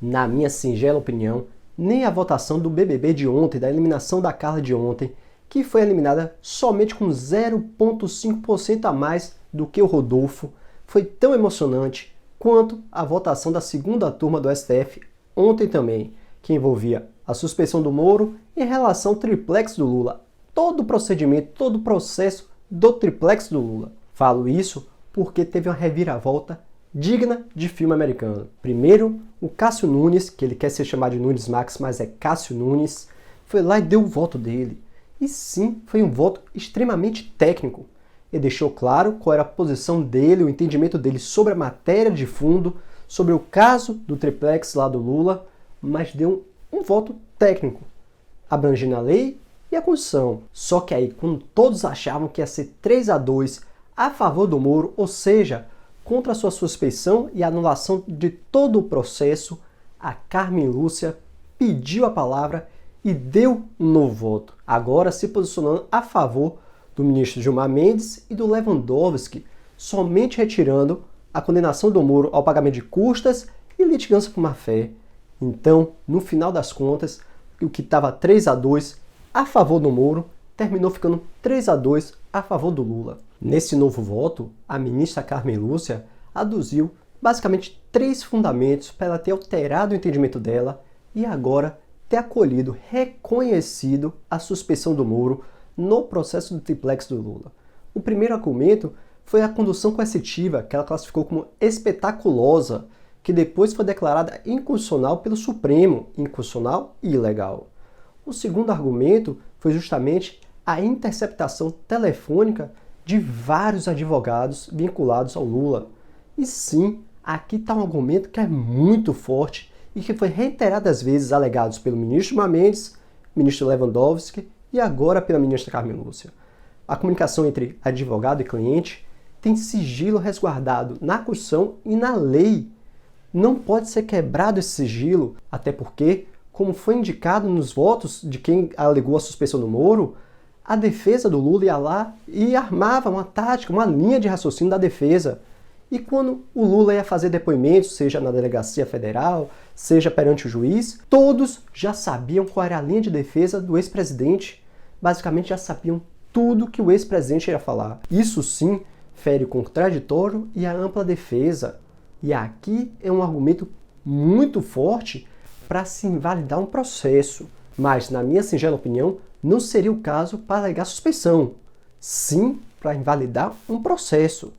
Na minha singela opinião, nem a votação do BBB de ontem, da eliminação da Carla de ontem, que foi eliminada somente com 0,5% a mais do que o Rodolfo, foi tão emocionante quanto a votação da segunda turma do STF ontem também, que envolvia a suspeição do Moro em relação ao triplex do Lula. Todo o procedimento, todo o processo do triplex do Lula. Falo isso porque teve uma reviravolta digna de filme americano. Primeiro, o Cássio Nunes, que ele quer ser chamado de Nunes Max, mas é Cássio Nunes, foi lá e deu o voto dele. E sim, foi um voto extremamente técnico. Ele deixou claro qual era a posição dele, o entendimento dele sobre a matéria de fundo, sobre o caso do triplex lá do Lula, mas deu um voto técnico, abrangendo a lei e a Constituição. Só que aí, quando todos achavam que ia ser 3-2 a favor do Moro, ou seja, contra a sua suspeição e anulação de todo o processo, a Carmen Lúcia pediu a palavra e deu um novo voto, agora se posicionando a favor do ministro Gilmar Mendes e do Lewandowski, somente retirando a condenação do Moro ao pagamento de custas e litigância por má-fé. Então, no final das contas, o que estava 3-2 a favor do Moro terminou ficando 3-2 a favor do Lula. Nesse novo voto, a ministra Carmen Lúcia aduziu basicamente 3 fundamentos para ela ter alterado o entendimento dela e agora ter acolhido, reconhecido a suspeição do Moro no processo do triplex do Lula. O primeiro argumento foi a condução coercitiva, que ela classificou como espetaculosa, que depois foi declarada inconstitucional pelo Supremo, inconstitucional e ilegal. O segundo argumento foi justamente a interceptação telefônica de vários advogados vinculados ao Lula. E sim, aqui está um argumento que é muito forte e que foi reiteradas vezes alegados pelo ministro Gilmar Mendes, ministro Lewandowski e agora pela ministra Carmen Lúcia. A comunicação entre advogado e cliente tem sigilo resguardado na Constituição e na lei. Não pode ser quebrado esse sigilo, até porque, como foi indicado nos votos de quem alegou a suspeição do Moro, a defesa do Lula ia lá e armava uma tática, uma linha de raciocínio da defesa. E quando o Lula ia fazer depoimentos, seja na delegacia federal, seja perante o juiz, todos já sabiam qual era a linha de defesa do ex-presidente. Basicamente já sabiam tudo que o ex-presidente ia falar. Isso sim fere o contraditório e a ampla defesa. E aqui é um argumento muito forte para se invalidar um processo. Mas, na minha singela opinião, não seria o caso para alegar suspeição. Sim, para invalidar um processo.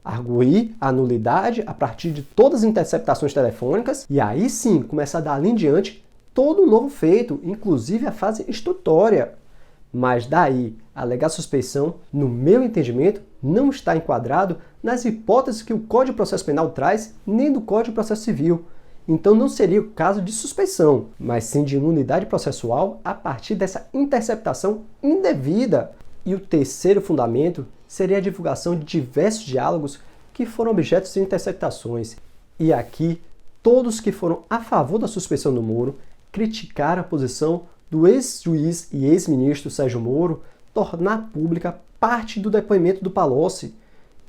Arguir a nulidade a partir de todas as interceptações telefônicas e aí sim começar a dar ali em diante todo um novo feito, inclusive a fase instrutória. Mas daí alegar suspeição, no meu entendimento, não está enquadrado nas hipóteses que o Código de Processo Penal traz, nem do Código de Processo Civil. Então não seria o caso de suspeição, mas sim de nulidade processual a partir dessa interceptação indevida. E o terceiro fundamento seria a divulgação de diversos diálogos que foram objetos de interceptações. E aqui, todos que foram a favor da suspeição do Moro criticaram a posição do ex-juiz e ex-ministro Sérgio Moro tornar pública parte do depoimento do Palocci.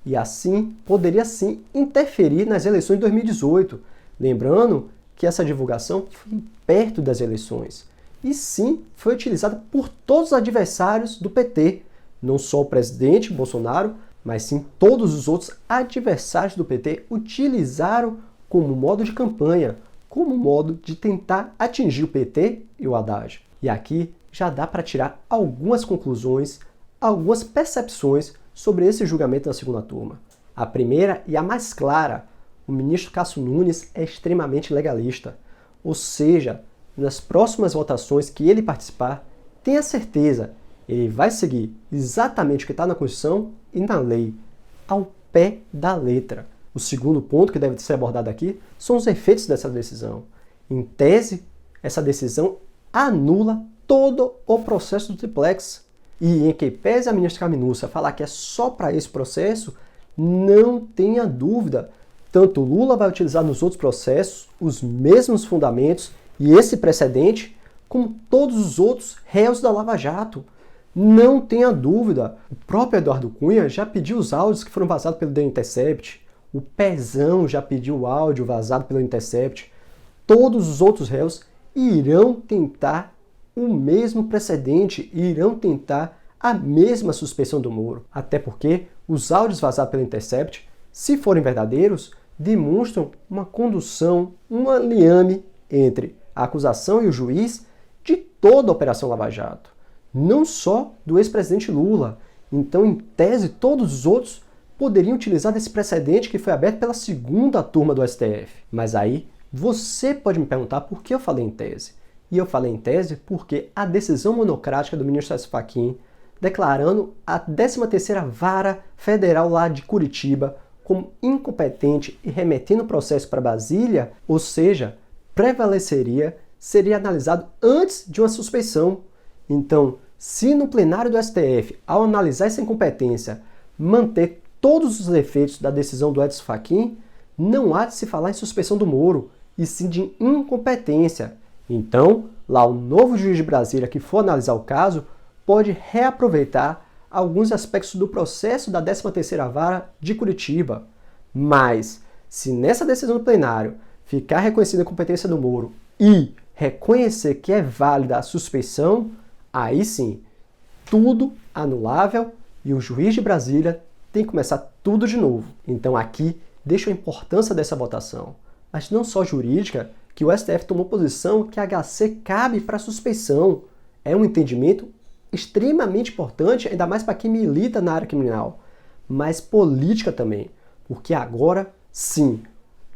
E assim, poderia sim interferir nas eleições de 2018. Lembrando que essa divulgação foi perto das eleições. E sim, foi utilizada por todos os adversários do PT. Não só o presidente Bolsonaro, mas sim todos os outros adversários do PT utilizaram como modo de campanha, como modo de tentar atingir o PT e o Haddad. E aqui já dá para tirar algumas conclusões, algumas percepções sobre esse julgamento na segunda turma. A primeira e a mais clara: o ministro Cássio Nunes é extremamente legalista. Ou seja, nas próximas votações que ele participar, tenha certeza, ele vai seguir exatamente o que está na Constituição e na lei, ao pé da letra. O segundo ponto que deve ser abordado aqui são os efeitos dessa decisão. Em tese, essa decisão anula todo o processo do triplex. E em que pese a ministra Carmen Lúcia falar que é só para esse processo, não tenha dúvida, tanto o Lula vai utilizar nos outros processos os mesmos fundamentos e esse precedente, como todos os outros réus da Lava Jato. Não tenha dúvida, o próprio Eduardo Cunha já pediu os áudios que foram vazados pelo The Intercept, o Pezão já pediu o áudio vazado pelo Intercept, todos os outros réus irão tentar o mesmo precedente, irão tentar a mesma suspeição do Moro. Até porque os áudios vazados pelo Intercept, se forem verdadeiros, demonstram uma condução, uma liame entre a acusação e o juiz de toda a Operação Lava Jato, não só do ex-presidente Lula. Então, em tese, todos os outros poderiam utilizar desse precedente que foi aberto pela segunda turma do STF. Mas aí, você pode me perguntar por que eu falei em tese. E eu falei em tese porque a decisão monocrática do ministro Sérgio Fachin, declarando a 13ª Vara Federal lá de Curitiba como incompetente e remetendo o processo para Brasília, ou seja, prevaleceria, seria analisado antes de uma suspeição. Então, se no plenário do STF, ao analisar essa incompetência, manter todos os efeitos da decisão do Edson Fachin, não há de se falar em suspeição do Moro, e sim de incompetência. Então, lá o novo juiz de Brasília que for analisar o caso, pode reaproveitar alguns aspectos do processo da 13ª Vara de Curitiba. Mas, se nessa decisão do plenário ficar reconhecida a competência do Moro e reconhecer que é válida a suspeição, aí sim, tudo anulável e o juiz de Brasília tem que começar tudo de novo. Então aqui deixo a importância dessa votação, mas não só jurídica, que o STF tomou posição que a HC cabe para suspeição. É um entendimento extremamente importante, ainda mais para quem milita na área criminal, mas política também, porque agora sim,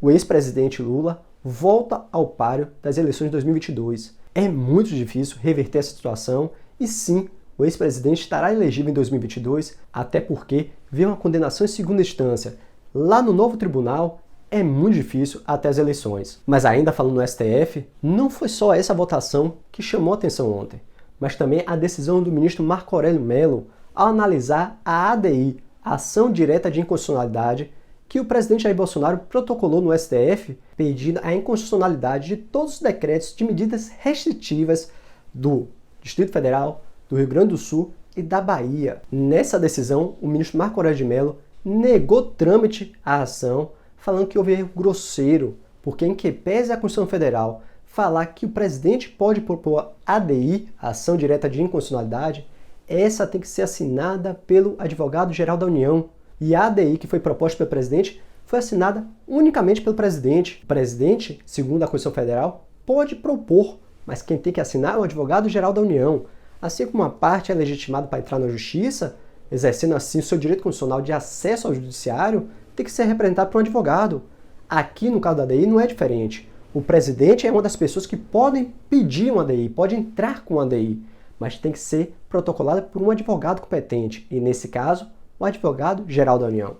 o ex-presidente Lula volta ao páreo das eleições de 2022. É muito difícil reverter essa situação e sim, o ex-presidente estará elegível em 2022, até porque ver uma condenação em segunda instância lá no novo tribunal é muito difícil até as eleições. Mas ainda falando no STF, não foi só essa votação que chamou a atenção ontem, mas também a decisão do ministro Marco Aurélio Mello ao analisar a ADI, a Ação Direta de Inconstitucionalidade, que o presidente Jair Bolsonaro protocolou no STF, pedindo a inconstitucionalidade de todos os decretos de medidas restritivas do Distrito Federal, do Rio Grande do Sul e da Bahia. Nessa decisão, o ministro Marco Aurélio de Mello negou trâmite à ação, falando que houve erro grosseiro, porque em que pese a Constituição Federal falar que o presidente pode propor ADI, a Ação Direta de Inconstitucionalidade, essa tem que ser assinada pelo advogado-geral da União. E a ADI que foi proposta pelo presidente foi assinada unicamente pelo presidente. O presidente, segundo a Constituição Federal, pode propor, mas quem tem que assinar é o advogado-geral da União. Assim como uma parte é legitimada para entrar na justiça, exercendo assim o seu direito constitucional de acesso ao judiciário, tem que ser representado por um advogado. Aqui, no caso da ADI, não é diferente. O presidente é uma das pessoas que podem pedir uma ADI, pode entrar com uma ADI, mas tem que ser protocolada por um advogado competente, e nesse caso, o advogado-geral da União.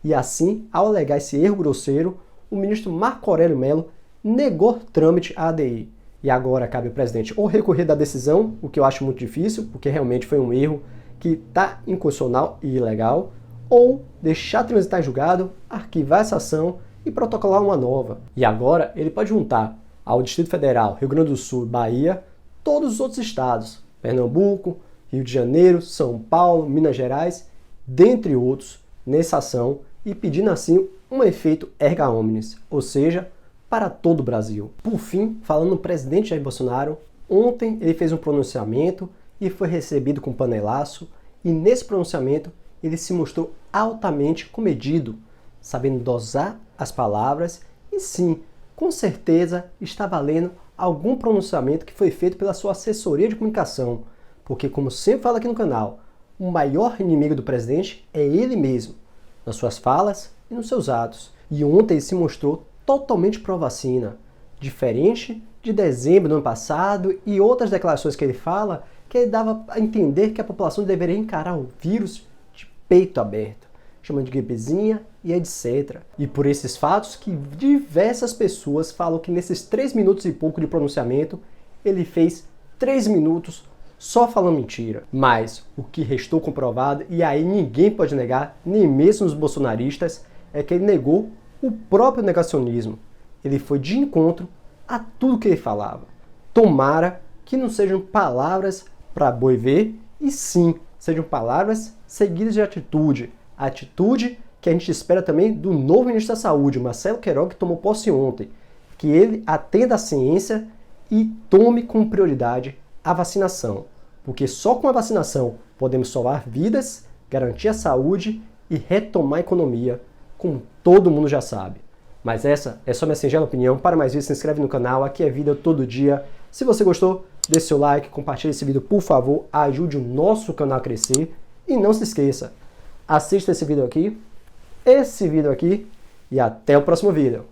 E assim, ao alegar esse erro grosseiro, o ministro Marco Aurélio Mello negou trâmite à ADI. E agora cabe ao presidente ou recorrer da decisão, o que eu acho muito difícil, porque realmente foi um erro que está inconstitucional e ilegal, ou deixar transitar em julgado, arquivar essa ação e protocolar uma nova. E agora ele pode juntar ao Distrito Federal, Rio Grande do Sul e Bahia, todos os outros estados, Pernambuco, Rio de Janeiro, São Paulo, Minas Gerais, dentre outros, nessa ação e pedindo assim um efeito erga omnes, ou seja, para todo o Brasil. Por fim, falando no presidente Jair Bolsonaro, ontem ele fez um pronunciamento e foi recebido com panelaço, e nesse pronunciamento ele se mostrou altamente comedido, sabendo dosar as palavras e sim, com certeza está valendo algum pronunciamento que foi feito pela sua assessoria de comunicação, porque como sempre falo aqui no canal, o maior inimigo do presidente é ele mesmo, nas suas falas e nos seus atos. E ontem ele se mostrou totalmente pró-vacina, diferente de dezembro do ano passado e outras declarações que ele fala, que ele dava a entender que a população deveria encarar o vírus de peito aberto, chamando de gripezinha e etc. E por esses fatos que diversas pessoas falam que nesses 3 minutos e pouco de pronunciamento, ele fez 3 minutos só falando mentira. Mas o que restou comprovado, e aí ninguém pode negar, nem mesmo os bolsonaristas, é que ele negou o próprio negacionismo. Ele foi de encontro a tudo que ele falava. Tomara que não sejam palavras para boi ver, e sim, sejam palavras seguidas de atitude. A atitude que a gente espera também do novo ministro da Saúde, Marcelo Queiroga, que tomou posse ontem. que ele atenda à ciência e tome como prioridade a vacinação, porque só com a vacinação podemos salvar vidas, garantir a saúde e retomar a economia, como todo mundo já sabe. Mas essa é só minha singela opinião. Para mais vídeos, se inscreve no canal, aqui é vida todo dia. Se você gostou, deixe seu like, compartilhe esse vídeo, por favor, ajude o nosso canal a crescer. E não se esqueça, assista esse vídeo aqui, e até o próximo vídeo.